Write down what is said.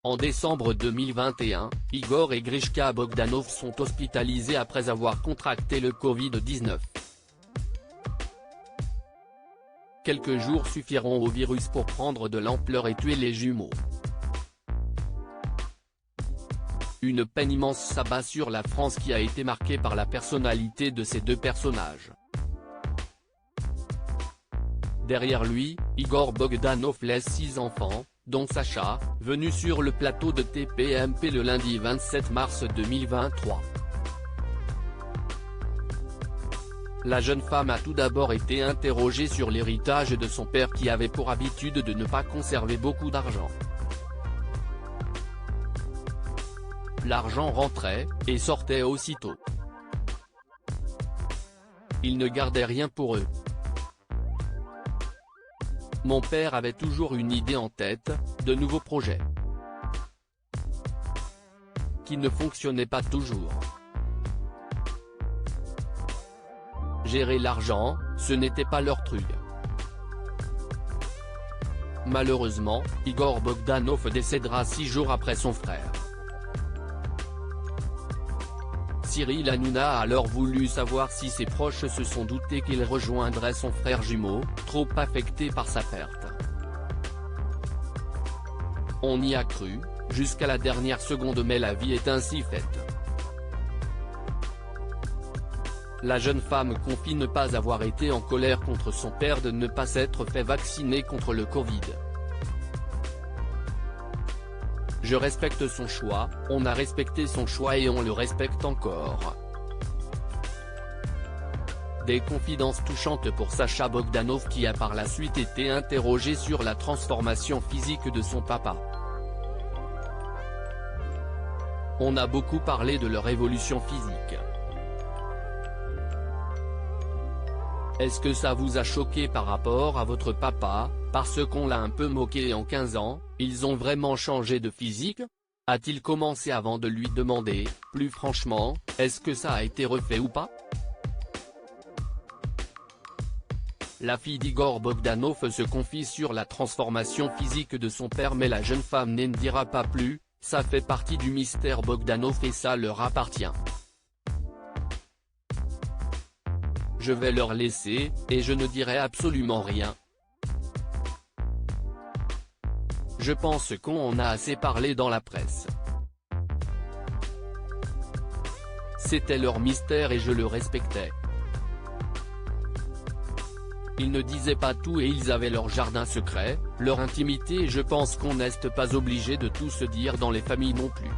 En décembre 2021, Igor et Grishka Bogdanov sont hospitalisés après avoir contracté le Covid-19. Quelques jours suffiront au virus pour prendre de l'ampleur et tuer les jumeaux. Une peine immense s'abat sur la France qui a été marquée par la personnalité de ces deux personnages. Derrière lui, Igor Bogdanov laisse 6 enfants, dont Sacha, venu sur le plateau de TPMP le lundi 27 mars 2023. La jeune femme a tout d'abord été interrogée sur l'héritage de son père qui avait pour habitude de ne pas conserver beaucoup d'argent. L'argent rentrait, et sortait aussitôt. Il ne gardait rien pour eux. Mon père avait toujours une idée en tête, de nouveaux projets. Qui ne fonctionnaient pas toujours. Gérer l'argent, ce n'était pas leur truc. Malheureusement, Igor Bogdanov décédera 6 jours après son frère. Cyril Hanouna a alors voulu savoir si ses proches se sont doutés qu'il rejoindrait son frère jumeau, trop affecté par sa perte. On y a cru, jusqu'à la dernière seconde, mais la vie est ainsi faite. La jeune femme confie ne pas avoir été en colère contre son père de ne pas s'être fait vacciner contre le Covid. Je respecte son choix, on a respecté son choix et on le respecte encore. Des confidences touchantes pour Sacha Bogdanov qui a par la suite été interrogé sur la transformation physique de son papa. On a beaucoup parlé de leur évolution physique. Est-ce que ça vous a choqué par rapport à votre papa, parce qu'on l'a un peu moqué en 15 ans, ils ont vraiment changé de physique? A-t-il commencé avant de lui demander, plus franchement, est-ce que ça a été refait ou pas? La fille d'Igor Bogdanov se confie sur la transformation physique de son père mais la jeune femme n'en dira pas plus, ça fait partie du mystère Bogdanov et ça leur appartient. Je vais leur laisser, et je ne dirai absolument rien. Je pense qu'on en a assez parlé dans la presse. C'était leur mystère et je le respectais. Ils ne disaient pas tout et ils avaient leur jardin secret, leur intimité et je pense qu'on n'est pas obligé de tout se dire dans les familles non plus.